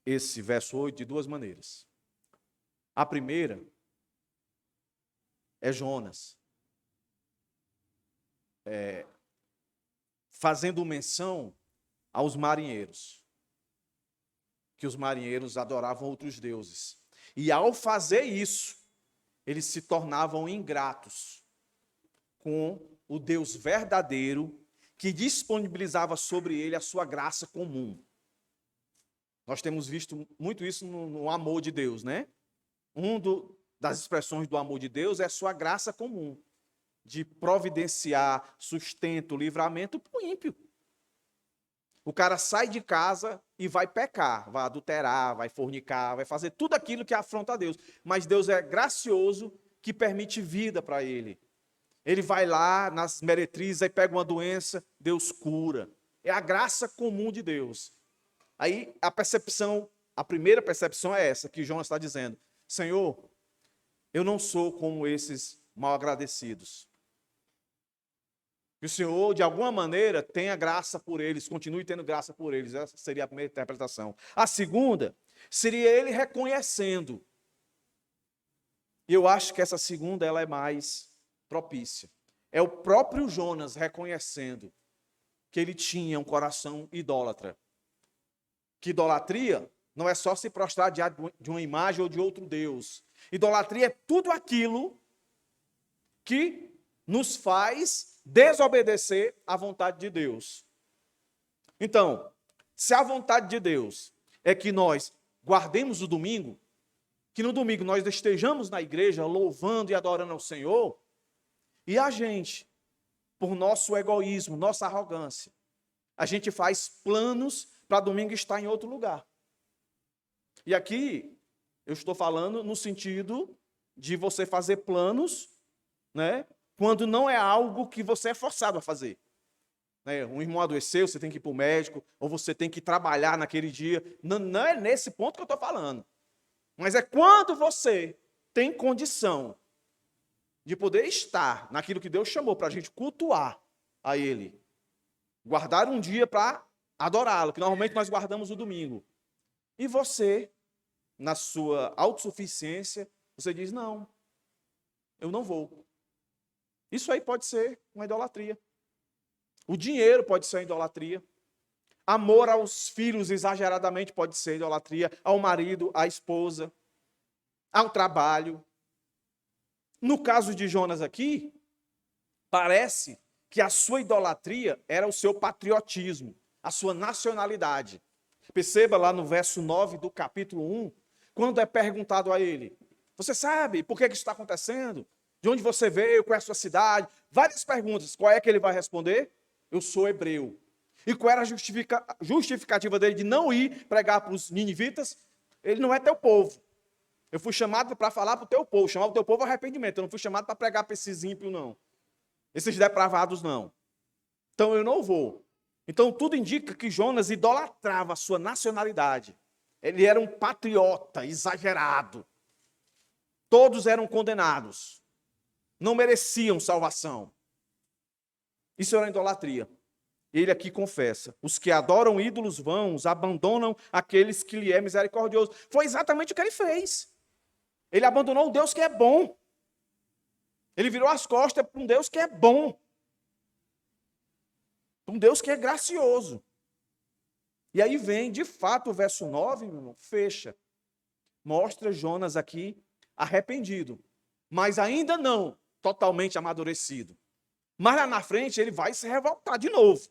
esse verso 8 de duas maneiras. A primeira é Jonas, fazendo menção aos marinheiros, que os marinheiros adoravam outros deuses. E ao fazer isso, eles se tornavam ingratos com o Deus verdadeiro que disponibilizava sobre ele a sua graça comum. Nós temos visto muito isso no amor de Deus, né? Das expressões do amor de Deus é a sua graça comum, de providenciar sustento, livramento para o ímpio. O cara sai de casa e vai pecar, vai adulterar, vai fornicar, vai fazer tudo aquilo que afronta a Deus. Mas Deus é gracioso que permite vida para ele. Ele vai lá nas meretrizes, aí pega uma doença, Deus cura. É a graça comum de Deus. Aí a primeira percepção é essa, que Jonas está dizendo. Senhor, eu não sou como esses mal agradecidos. Que o Senhor, de alguma maneira, tenha graça por eles, continue tendo graça por eles. Essa seria a primeira interpretação. A segunda seria ele reconhecendo. E eu acho que essa segunda ela é mais propícia. É o próprio Jonas reconhecendo que ele tinha um coração idólatra. Que idolatria não é só se prostrar diante de uma imagem ou de outro Deus. Idolatria é tudo aquilo que nos faz desobedecer à vontade de Deus. Então, se a vontade de Deus é que nós guardemos o domingo, que no domingo nós estejamos na igreja louvando e adorando ao Senhor, e a gente, por nosso egoísmo, nossa arrogância, a gente faz planos para domingo estar em outro lugar. E aqui eu estou falando no sentido de você fazer planos, né, quando não é algo que você é forçado a fazer. Um irmão adoeceu, você tem que ir para o médico, ou você tem que trabalhar naquele dia. Não é nesse ponto que eu estou falando. Mas é quando você tem condição de poder estar naquilo que Deus chamou para a gente cultuar a Ele. Guardar um dia para adorá-lo, que normalmente nós guardamos o domingo. E você, na sua autossuficiência, você diz, não, eu não vou. Isso aí pode ser uma idolatria. O dinheiro pode ser uma idolatria. Amor aos filhos exageradamente pode ser idolatria. Ao marido, à esposa, ao trabalho. No caso de Jonas aqui, parece que a sua idolatria era o seu patriotismo, a sua nacionalidade. Perceba lá no verso 9 do capítulo 1, quando é perguntado a ele, você sabe por que isso está acontecendo? De onde você veio? Qual é a sua cidade? Várias perguntas. Qual é que ele vai responder? Eu sou hebreu. E qual era a justificativa dele de não ir pregar para os ninivitas? Ele não é teu povo. Eu fui chamado para falar para o teu povo, chamar o teu povo ao arrependimento. Eu não fui chamado para pregar para esses ímpios, não. Esses depravados, não. Então eu não vou. Então tudo indica que Jonas idolatrava a sua nacionalidade. Ele era um patriota exagerado. Todos eram condenados. Não mereciam salvação. Isso era idolatria. Ele aqui confessa: os que adoram ídolos vãos abandonam aqueles que lhe é misericordioso. Foi exatamente o que ele fez. Ele abandonou um Deus que é bom. Ele virou as costas para um Deus que é bom. Um Deus que é gracioso. E aí vem, de fato, o verso 9, meu irmão, fecha. Mostra Jonas aqui arrependido, mas ainda não totalmente amadurecido. Mas lá na frente ele vai se revoltar de novo.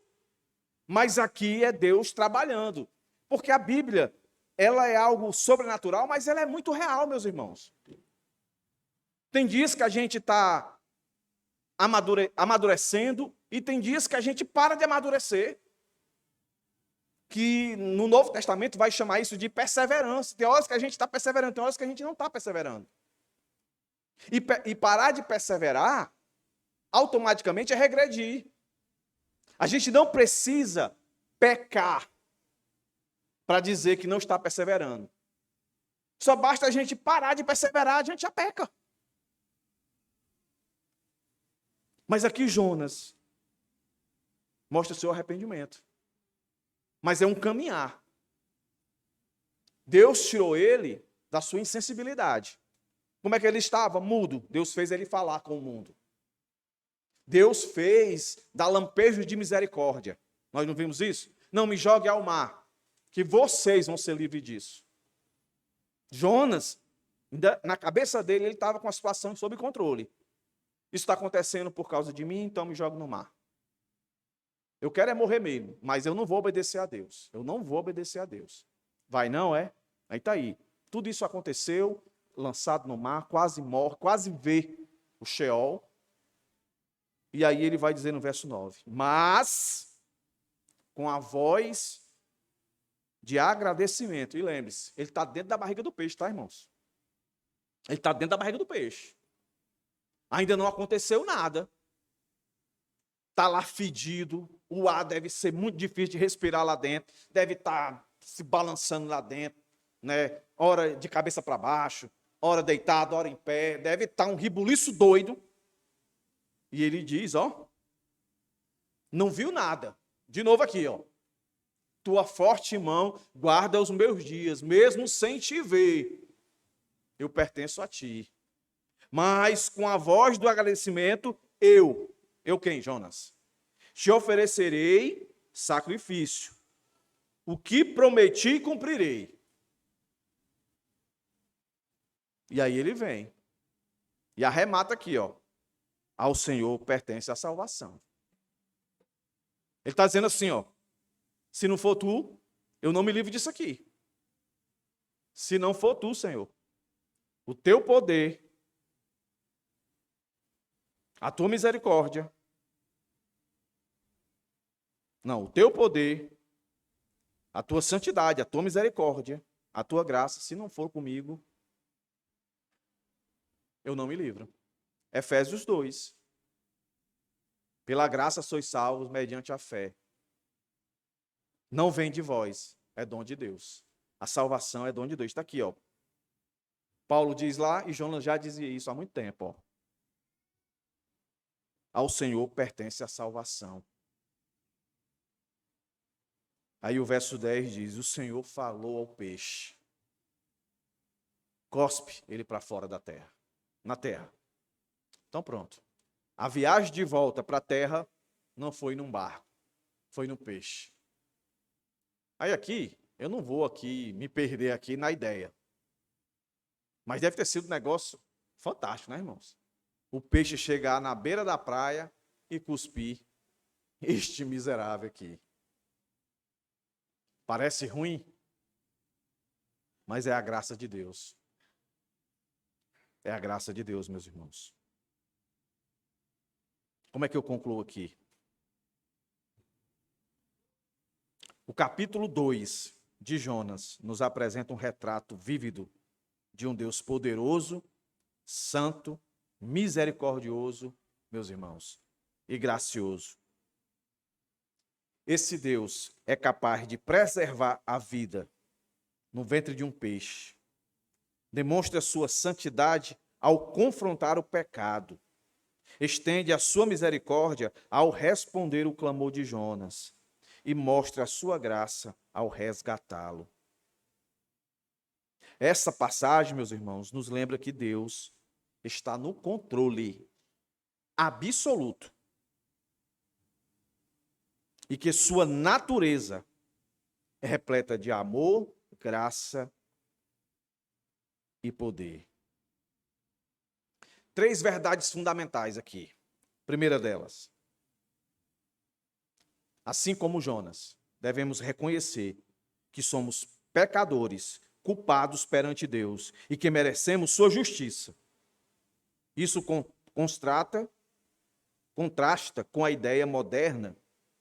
Mas aqui é Deus trabalhando. Porque a Bíblia, ela é algo sobrenatural, mas ela é muito real, meus irmãos. Tem dias que a gente está amadurecendo e tem dias que a gente para de amadurecer. Que no Novo Testamento vai chamar isso de perseverança. Tem horas que a gente está perseverando, tem horas que a gente não está perseverando. E parar de perseverar, automaticamente é regredir. A gente não precisa pecar para dizer que não está perseverando. Só basta a gente parar de perseverar, a gente já peca. Mas aqui Jonas mostra o seu arrependimento. Mas é um caminhar. Deus tirou ele da sua insensibilidade. Como é que ele estava? Mudo. Deus fez ele falar com o mundo. Deus fez dar lampejos de misericórdia. Nós não vimos isso? Não me jogue ao mar, que vocês vão ser livres disso. Jonas, na cabeça dele, ele estava com a situação sob controle. Isso está acontecendo por causa de mim, então me jogue no mar. Eu quero é morrer mesmo, mas eu não vou obedecer a Deus. Eu não vou obedecer a Deus. Vai não, é? Aí está aí. Tudo isso aconteceu, lançado no mar, quase morre, quase vê o Sheol. E aí ele vai dizer no verso 9, mas com a voz de agradecimento. E lembre-se, ele está dentro da barriga do peixe, tá, irmãos? Ele está dentro da barriga do peixe. Ainda não aconteceu nada. Está lá fedido, o ar deve ser muito difícil de respirar lá dentro, deve estar se balançando lá dentro, né? Hora de cabeça para baixo, hora deitado, hora em pé, deve estar um ribuliço doido. E ele diz, ó, não viu nada. De novo aqui, ó. Tua forte mão guarda os meus dias, mesmo sem te ver. Eu pertenço a ti. Mas com a voz do agradecimento, eu quem, Jonas? Te oferecerei sacrifício. O que prometi, cumprirei. E aí ele vem. E arremata aqui, ó. Ao Senhor pertence a salvação. Ele está dizendo assim, ó. Se não for tu, eu não me livro disso aqui. Se não for tu, Senhor, o teu poder, a tua misericórdia, não, o teu poder, a tua santidade, a tua misericórdia, a tua graça, se não for comigo, eu não me livro. Efésios 2. Pela graça sois salvos mediante a fé. Não vem de vós, é dom de Deus. A salvação é dom de Deus. Está aqui, ó. Paulo diz lá, e Jonas já dizia isso há muito tempo, ó. ao Senhor pertence a salvação. Aí o verso 10 diz: o Senhor falou ao peixe, cospe ele para fora da terra, na terra. Então pronto. A viagem de volta para a terra não foi num barco, foi no peixe. Aí aqui, eu não vou aqui me perder aqui na ideia. Mas deve ter sido um negócio fantástico, né, irmãos? O peixe chegar na beira da praia e cuspir este miserável aqui. Parece ruim, mas é a graça de Deus. É a graça de Deus, meus irmãos. Como é que eu concluo aqui? O capítulo 2 de Jonas nos apresenta um retrato vívido de um Deus poderoso, santo, misericordioso, meus irmãos, e gracioso. Esse Deus é capaz de preservar a vida no ventre de um peixe. Demonstra sua santidade ao confrontar o pecado. Estende a sua misericórdia ao responder o clamor de Jonas. E mostra a sua graça ao resgatá-lo. Essa passagem, meus irmãos, nos lembra que Deus está no controle absoluto. E que sua natureza é repleta de amor, graça e poder. 3 verdades fundamentais aqui. Primeira delas: assim como Jonas, devemos reconhecer que somos pecadores, culpados perante Deus e que merecemos sua justiça. Isso contrasta com a ideia moderna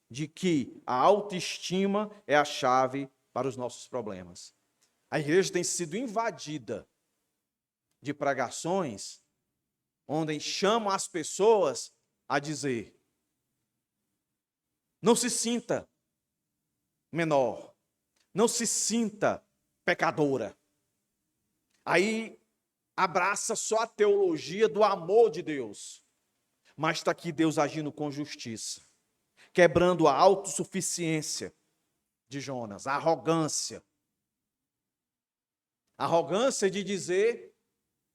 de que a autoestima é a chave para os nossos problemas. A igreja tem sido invadida de pregações onde chamam as pessoas a dizer: não se sinta menor, não se sinta pecadora. Aí abraça só a teologia do amor de Deus. Mas está aqui Deus agindo com justiça, quebrando a autossuficiência de Jonas, a arrogância. A arrogância de dizer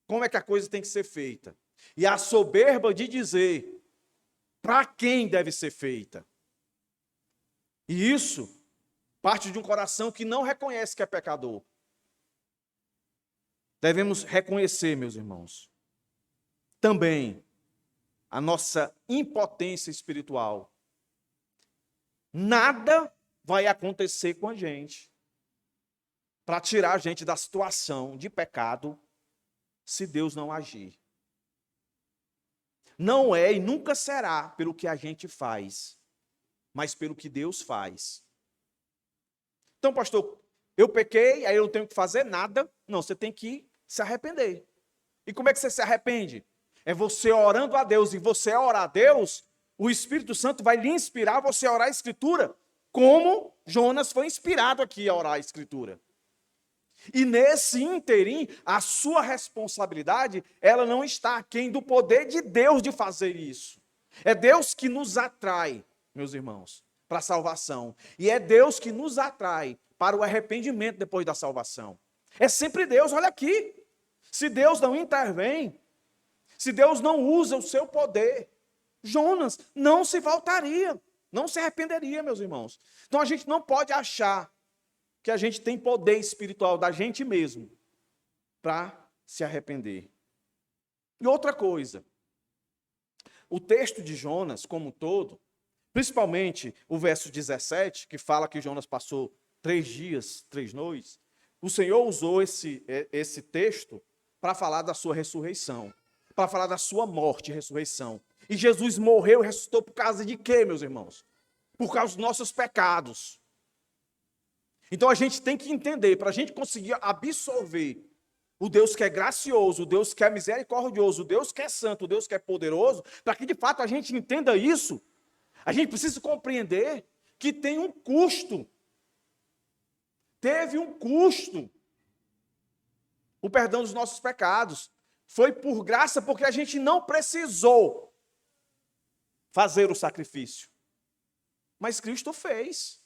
como é que a coisa tem que ser feita. E a soberba de dizer para quem deve ser feita. E isso parte de um coração que não reconhece que é pecador. Devemos reconhecer, meus irmãos, também a nossa impotência espiritual. Nada vai acontecer com a gente para tirar a gente da situação de pecado se Deus não agir. Não é e nunca será pelo que a gente faz, mas pelo que Deus faz. Então, pastor, eu pequei, aí eu não tenho que fazer nada. Não, você tem que se arrepender. E como é que você se arrepende? É você orando a Deus, e você orar a Deus, o Espírito Santo vai lhe inspirar você a orar a Escritura, como Jonas foi inspirado aqui a orar a Escritura. E nesse ínterim, a sua responsabilidade, ela não está aquém do poder de Deus de fazer isso. É Deus que nos atrai, meus irmãos, para a salvação. E é Deus que nos atrai para o arrependimento depois da salvação. É sempre Deus, olha aqui. Se Deus não intervém, se Deus não usa o seu poder, Jonas não se voltaria, não se arrependeria, meus irmãos. Então a gente não pode achar que a gente tem poder espiritual da gente mesmo para se arrepender. E outra coisa, o texto de Jonas como um todo, principalmente o verso 17, que fala que Jonas passou 3 dias, 3 noites, o Senhor usou esse texto para falar da sua ressurreição, para falar da sua morte e ressurreição. E Jesus morreu e ressuscitou por causa de quê, meus irmãos? Por causa dos nossos pecados. Então a gente tem que entender, para a gente conseguir absorver o Deus que é gracioso, o Deus que é misericordioso, o Deus que é santo, o Deus que é poderoso, para que de fato a gente entenda isso, a gente precisa compreender que tem um custo. Teve um custo. O perdão dos nossos pecados. Foi por graça porque a gente não precisou fazer o sacrifício. Mas Cristo fez.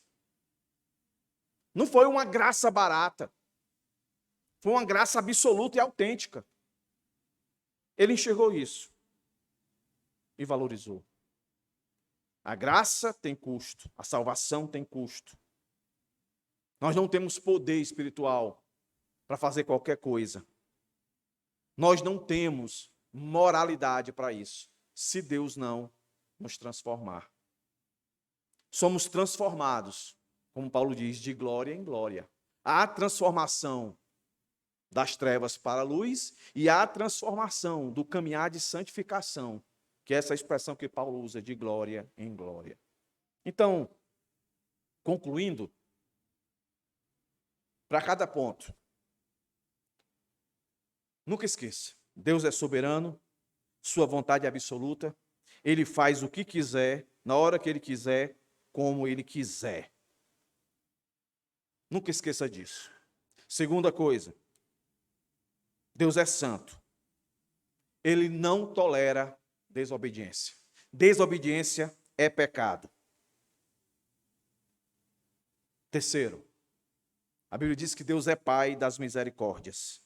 Não foi uma graça barata. Foi uma graça absoluta e autêntica. Ele enxergou isso e valorizou. A graça tem custo, a salvação tem custo. Nós não temos poder espiritual para fazer qualquer coisa. Nós não temos moralidade para isso, se Deus não nos transformar. Somos transformados, como Paulo diz, de glória em glória. Há transformação das trevas para a luz e há transformação do caminhar de santificação, que é essa expressão que Paulo usa, de glória em glória. Então, concluindo, para cada ponto, nunca esqueça, Deus é soberano, sua vontade é absoluta, Ele faz o que quiser, na hora que Ele quiser, como Ele quiser. Nunca esqueça disso. Segunda coisa, Deus é santo. Ele não tolera desobediência. Desobediência é pecado. Terceiro, a Bíblia diz que Deus é Pai das misericórdias.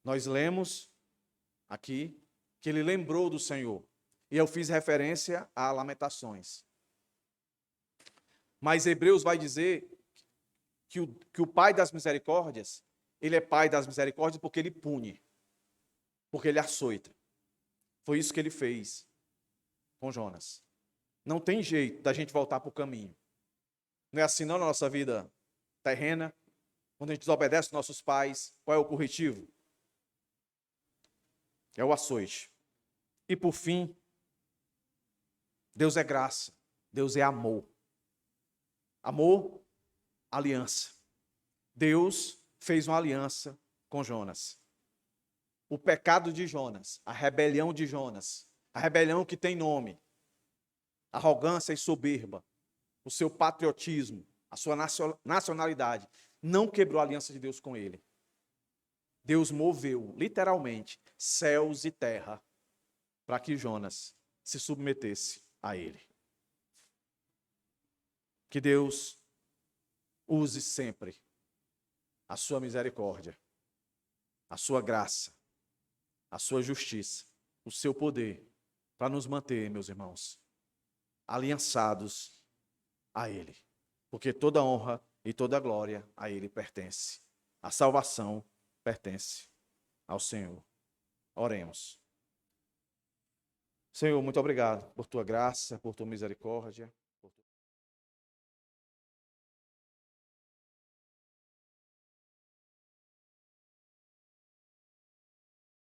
Nós lemos aqui que Ele lembrou do Senhor. E eu fiz referência a Lamentações. Mas Hebreus vai dizer que o Pai das misericórdias, Ele é Pai das misericórdias porque Ele pune, porque Ele açoita. Foi isso que Ele fez com Jonas. Não tem jeito da gente voltar para o caminho. Não é assim não na nossa vida terrena, quando a gente desobedece nossos pais, qual é o corretivo? É o açoite. E por fim, Deus é graça, Deus é amor. Amor, aliança. Deus fez uma aliança com Jonas. O pecado de Jonas, a rebelião de Jonas, a rebelião que tem nome, arrogância e soberba, o seu patriotismo, a sua nacionalidade, não quebrou a aliança de Deus com ele. Deus moveu, literalmente, céus e terra para que Jonas se submetesse a ele. Que Deus use sempre a sua misericórdia, a sua graça, a sua justiça, o seu poder, para nos manter, meus irmãos, aliançados a Ele. Porque toda honra e toda glória a Ele pertence. A salvação pertence ao Senhor. Oremos. Senhor, muito obrigado por tua graça, por tua misericórdia.